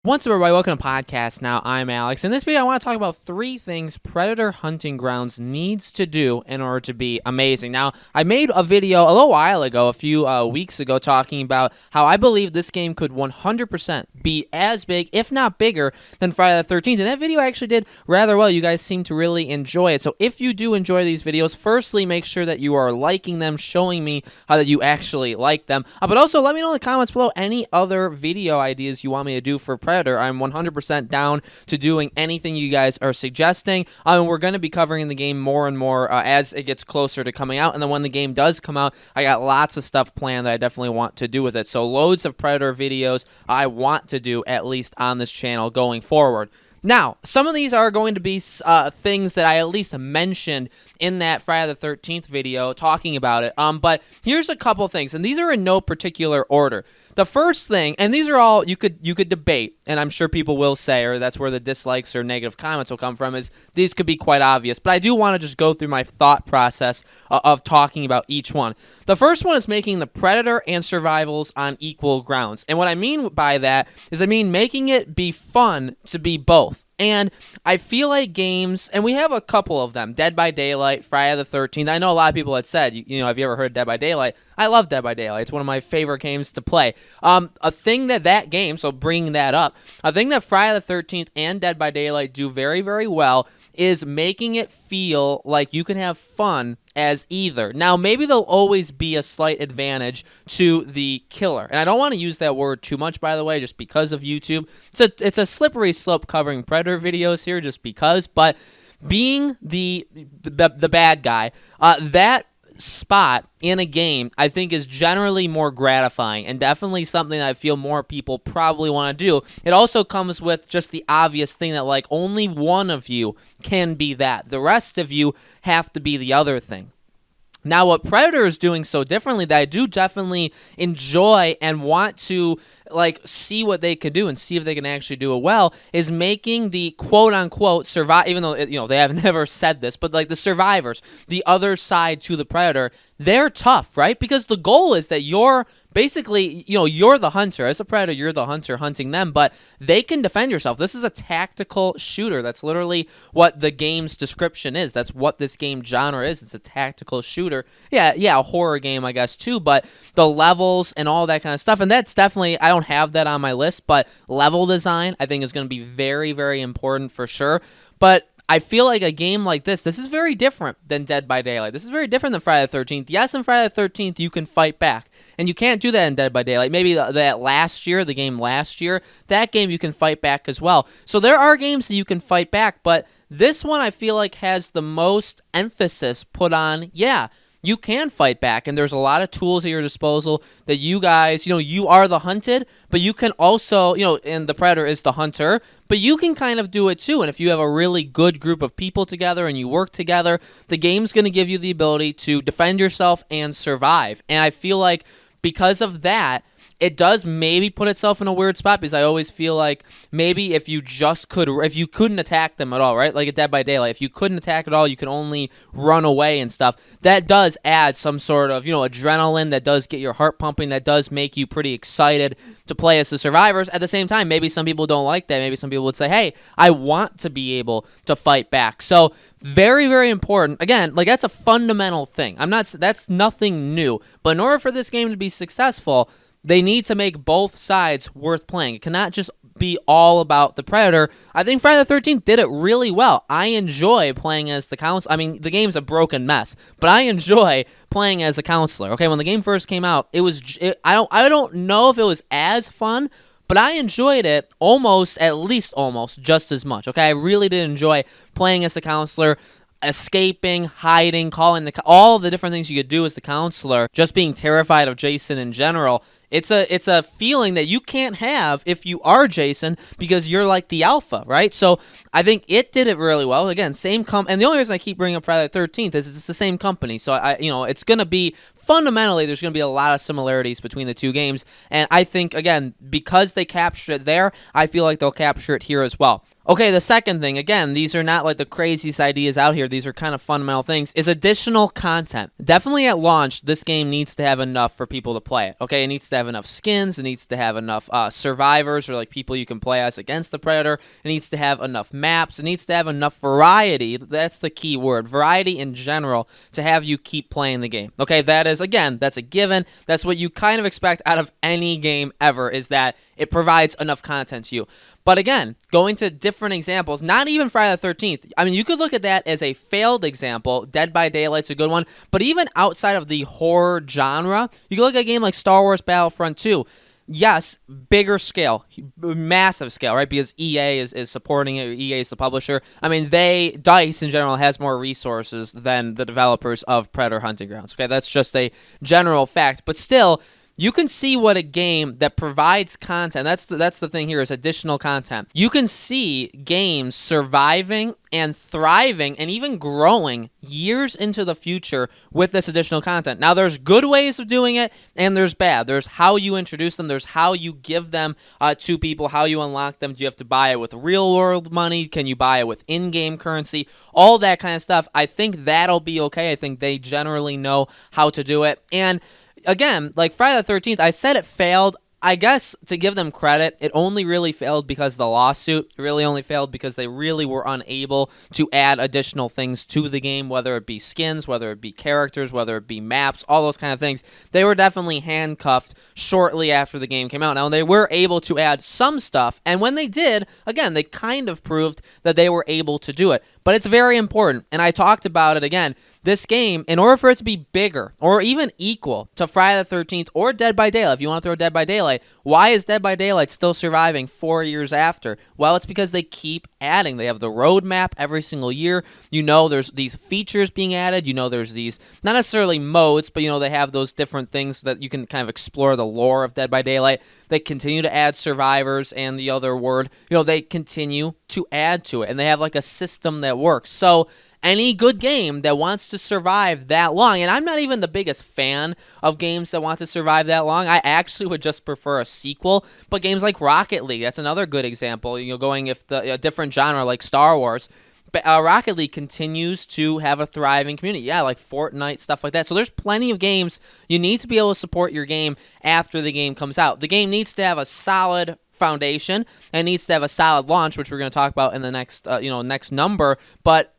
What's up, everybody? Welcome to Podcast Now. I'm Alex. In this video, I want to talk about 3 things Predator Hunting Grounds needs to do in order to be amazing. Now, I made a video a little while ago, a few weeks ago, talking about how I believe this game could 100% be as big, if not bigger, than Friday the 13th. And that video actually did rather well. You guys seem to really enjoy it. So if you do enjoy these videos, firstly, make sure that you are liking them, showing me how that you actually like them. But also, let me know in the comments below any other video ideas you want me to do for Predator. I'm 100% down to doing anything you guys are suggesting. We're going to be covering the game more and more as it gets closer to coming out. And then when the game does come out, I got lots of stuff planned that I definitely want to do with it. So loads of Predator videos I want to do, at least on this channel going forward. Now, some of these are going to be things that I at least mentioned in that Friday the 13th video talking about it. But here's a couple things, and these are in no particular order. The first thing, and these are all you could debate, and I'm sure people will say, or that's where the dislikes or negative comments will come from, is these could be quite obvious. But I do want to just go through my thought process of talking about each one. The first one is making the Predator and Survivals on equal grounds. And what I mean by that is I mean making it be fun to be both. And I feel like games, and we have a couple of them, Dead by Daylight, Friday the 13th. I know a lot of people had said, you know, have you ever heard Dead by Daylight? I love Dead by Daylight. It's one of my favorite games to play. A thing that game, so bringing that up, a thing that Friday the 13th and Dead by Daylight do very, very well is making it feel like you can have fun as either. Now, maybe there'll always be a slight advantage to the killer. And I don't want to use that word too much, by the way, just because of YouTube. It's a slippery slope covering Predator videos here just because, but being the bad guy, that spot in a game I think is generally more gratifying and definitely something that I feel more people probably want to do. It also comes with just the obvious thing that like only one of you can be that. The rest of you have to be the other thing. Now, what Predator is doing so differently that I do definitely enjoy and want to like see what they could do and see if they can actually do it well is making the quote-unquote survive, even though they have never said this, but like the survivors, the other side to the Predator, they're tough, right? Because the goal is that you're basically, you're the hunter. As a Predator, you're the hunter hunting them, but they can defend yourself. This is a tactical shooter. That's literally what the game's description is. That's what this game genre is. It's a tactical shooter. Yeah, a horror game, I guess, too, but the levels and all that kind of stuff, and that's definitely, I don't have that on my list, but level design, I think, is going to be very, very important for sure. But I feel like a game like this is very different than Dead by Daylight. This is very different than Friday the 13th. Yes, in Friday the 13th, you can fight back. And you can't do that in Dead by Daylight. Maybe the game last year, that game you can fight back as well. So there are games that you can fight back, but this one I feel like has the most emphasis put on, you can fight back, and there's a lot of tools at your disposal that you guys, you are the hunted, but you can also, and the Predator is the hunter, but you can kind of do it too. And if you have a really good group of people together and you work together, the game's going to give you the ability to defend yourself and survive. And I feel like because of that, it does maybe put itself in a weird spot because I always feel like maybe if you couldn't attack them at all, right? Like a Dead by Daylight, if you couldn't attack at all, you can only run away and stuff. That does add some sort of, adrenaline that does get your heart pumping, that does make you pretty excited to play as the survivors. At the same time, maybe some people don't like that. Maybe some people would say, hey, I want to be able to fight back. So very, very important. Again, like that's a fundamental thing. That's nothing new. But in order for this game to be successful, they need to make both sides worth playing. It cannot just be all about the Predator. I think Friday the 13th did it really well. I enjoy playing as the counselor. I mean, the game's a broken mess, but I enjoy playing as a counselor. Okay, when the game first came out, I don't know if it was as fun, but I enjoyed it almost just as much. Okay, I really did enjoy playing as the counselor, escaping, hiding, calling all the different things you could do as the counselor, just being terrified of Jason in general. It's a feeling that you can't have if you are Jason because you're like the alpha, right? So I think it did it really well. Again, and the only reason I keep bringing up Friday the 13th is it's the same company. So it's going to be fundamentally there's going to be a lot of similarities between the two games, and I think again because they captured it there, I feel like they'll capture it here as well. Okay, the second thing, again, these are not like the craziest ideas out here. These are kind of fundamental things, is additional content. Definitely at launch, this game needs to have enough for people to play it. Okay, it needs to have enough skins. It needs to have enough survivors or like people you can play as against the Predator. It needs to have enough maps. It needs to have enough variety. That's the key word. Variety in general to have you keep playing the game. Okay, that is, again, that's a given. That's what you kind of expect out of any game ever, is that it provides enough content to you. But again, going to different examples, not even Friday the 13th. I mean, you could look at that as a failed example. Dead by Daylight's a good one. But even outside of the horror genre, you could look at a game like Star Wars Battlefront 2. Yes, bigger scale, massive scale, right? Because EA is supporting it. EA is the publisher. I mean, DICE in general has more resources than the developers of Predator Hunting Grounds. Okay, that's just a general fact. But still, you can see what a game that provides content, that's the thing here, is additional content. You can see games surviving and thriving and even growing years into the future with this additional content. Now, there's good ways of doing it and there's bad. There's how you introduce them. There's how you give them to people, how you unlock them. Do you have to buy it with real world money? Can you buy it with in-game currency? All that kind of stuff. I think that'll be okay. I think they generally know how to do it. And again, like Friday the 13th, I said it failed. I guess to give them credit, it only really failed because of the lawsuit. It really only failed because they really were unable to add additional things to the game, whether it be skins, whether it be characters, whether it be maps, all those kind of things. They were definitely handcuffed shortly after the game came out. Now, they were able to add some stuff, and when they did, again, they kind of proved that they were able to do it. But it's very important, and I talked about it again. This game, in order for it to be bigger or even equal to Friday the 13th or Dead by Daylight, if you want to throw Dead by Daylight, why is Dead by Daylight still surviving 4 years after? Well, it's because they keep adding. They have the roadmap every single year. You know, there's these features being added. You know, there's these, not necessarily modes, but, you know, they have those different things that you can kind of explore the lore of Dead by Daylight. They continue to add survivors and the other word. You know, they continue to add to it, and they have like a system that works. So, any good game that wants to survive that long, and I'm not even the biggest fan of games that want to survive that long. I actually would just prefer a sequel, but games like Rocket League, that's another good example. You know, going if a different genre like Star Wars, but Rocket League continues to have a thriving community. Yeah, like Fortnite, stuff like that. So there's plenty of games. You need to be able to support your game after the game comes out. The game needs to have a solid foundation and needs to have a solid launch, which we're going to talk about in the next next number. But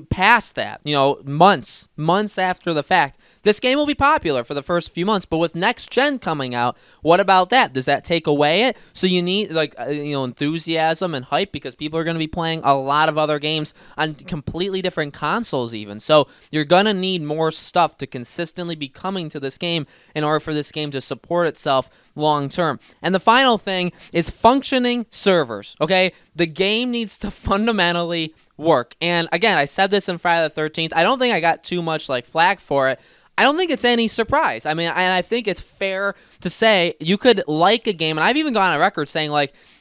past that, months after the fact, this game will be popular for the first few months. But with next gen coming out, what about that? Does that take away it? So you need enthusiasm and hype, because people are going to be playing a lot of other games on completely different consoles even. So you're going to need more stuff to consistently be coming to this game in order for this game to support itself long term. And the final thing is functioning servers. Okay, the game needs to fundamentally work. And again, I said this in Friday the 13th. I don't think I got too much flack for it. I don't think it's any surprise. I mean, and I think it's fair to say you could like a game, and I've even gone on record saying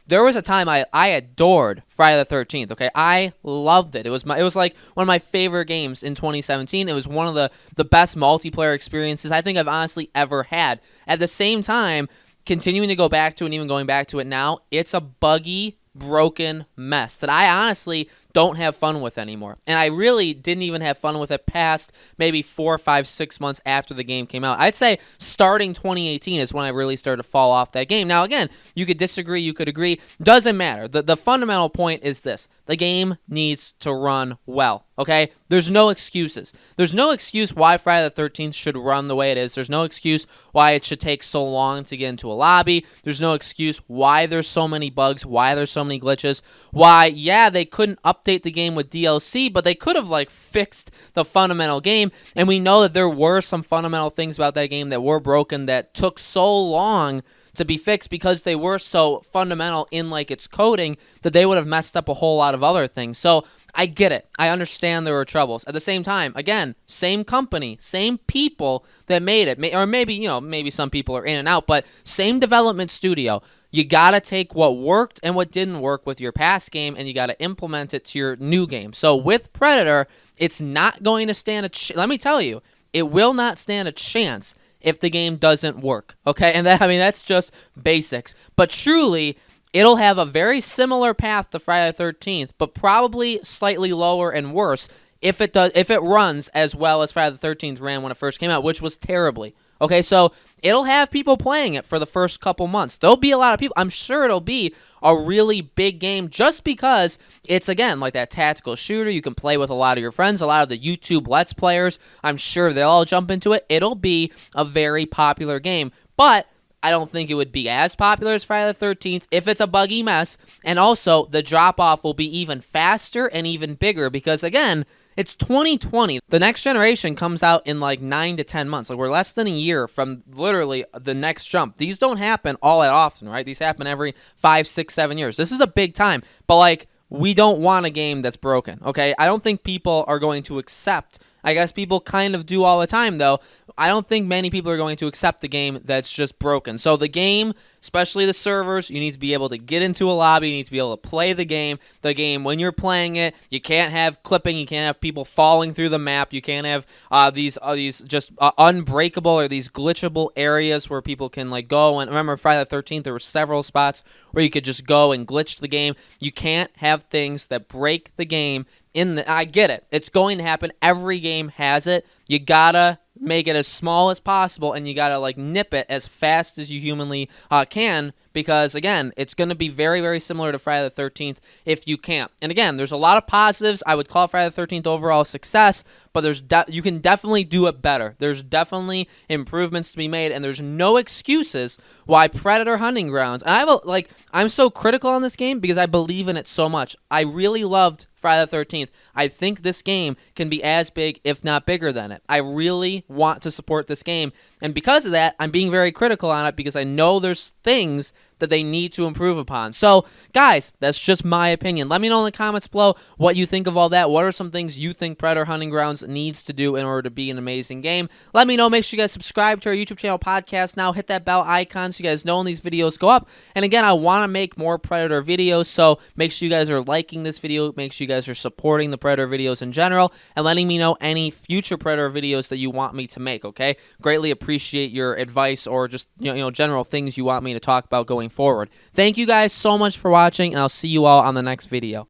there was a time I adored Friday the 13th, okay? I loved it. It was like one of my favorite games in 2017. It was one of the best multiplayer experiences I think I've honestly ever had. At the same time, continuing to go back to it and even going back to it now, it's a buggy, broken mess that I honestly don't have fun with anymore. And I really didn't even have fun with it past maybe 4, 5, 6 months after the game came out. I'd say starting 2018 is when I really started to fall off that game. Now, again, you could disagree, you could agree. Doesn't matter. The fundamental point is this. The game needs to run well, okay? There's no excuses. There's no excuse why Friday the 13th should run the way it is. There's no excuse why it should take so long to get into a lobby. There's no excuse why there's so many bugs, why there's so many glitches, why, yeah, they couldn't update the game with DLC, but they could have fixed the fundamental game. And we know that there were some fundamental things about that game that were broken that took so long to be fixed because they were so fundamental in its coding that they would have messed up a whole lot of other things. So I get it. I understand there were troubles. At the same time, again, same company, same people that made it, or maybe some people are in and out, but same development studio. You got to take what worked and what didn't work with your past game, and you got to implement it to your new game. So with Predator, it's not going to stand let me tell you, it will not stand a chance if the game doesn't work, okay? And that's just basics. But truly, it'll have a very similar path to Friday the 13th, but probably slightly lower and worse if it runs as well as Friday the 13th ran when it first came out, which was terribly. Okay, so it'll have people playing it for the first couple months. There'll be a lot of people. I'm sure it'll be a really big game just because it's, again, like that tactical shooter. You can play with a lot of your friends, a lot of the YouTube Let's Players. I'm sure they'll all jump into it. It'll be a very popular game, but I don't think it would be as popular as Friday the 13th if it's a buggy mess. And also, the drop-off will be even faster and even bigger because, again, it's 2020. The next generation comes out in like 9 to 10 months. Like, we're less than a year from literally the next jump. These don't happen all that often, right? These happen every 5, 6, 7 years. This is a big time. But, like, we don't want a game that's broken, okay? I don't think people are going to accept. I guess people kind of do all the time, though. I don't think many people are going to accept the game that's just broken. So the game, especially the servers, you need to be able to get into a lobby. You need to be able to play the game. The game, when you're playing it, you can't have clipping. You can't have people falling through the map. You can't have these just unbreakable or these glitchable areas where people can like go. And remember, Friday the 13th, there were several spots where you could just go and glitch the game. You can't have things that break the game. I get it. It's going to happen. Every game has it. You gotta make it as small as possible, and you gotta like nip it as fast as you humanly can, because again, it's going to be very, very similar to Friday the 13th if you can't. And again, there's a lot of positives. I would call Friday the 13th overall a success, but you can definitely do it better. There's definitely improvements to be made, and there's no excuses why Predator Hunting Grounds. And I'm so critical on this game because I believe in it so much. I really loved Friday the 13th. I think this game can be as big, if not bigger than it. I really want to support this game, and because of that, I'm being very critical on it because I know there's things that they need to improve upon. So, guys, that's just my opinion. Let me know in the comments below what you think of all that. What are some things you think Predator Hunting Grounds needs to do in order to be an amazing game? Let me know. Make sure you guys subscribe to our YouTube channel podcast now. Hit that bell icon so you guys know when these videos go up. And again, I want to make more Predator videos, so make sure you guys are liking this video. Make sure you guys are supporting the Predator videos in general and letting me know any future Predator videos that you want me to make, okay? Greatly appreciate your advice or just, general things you want me to talk about going forward. Thank you guys so much for watching, and I'll see you all on the next video.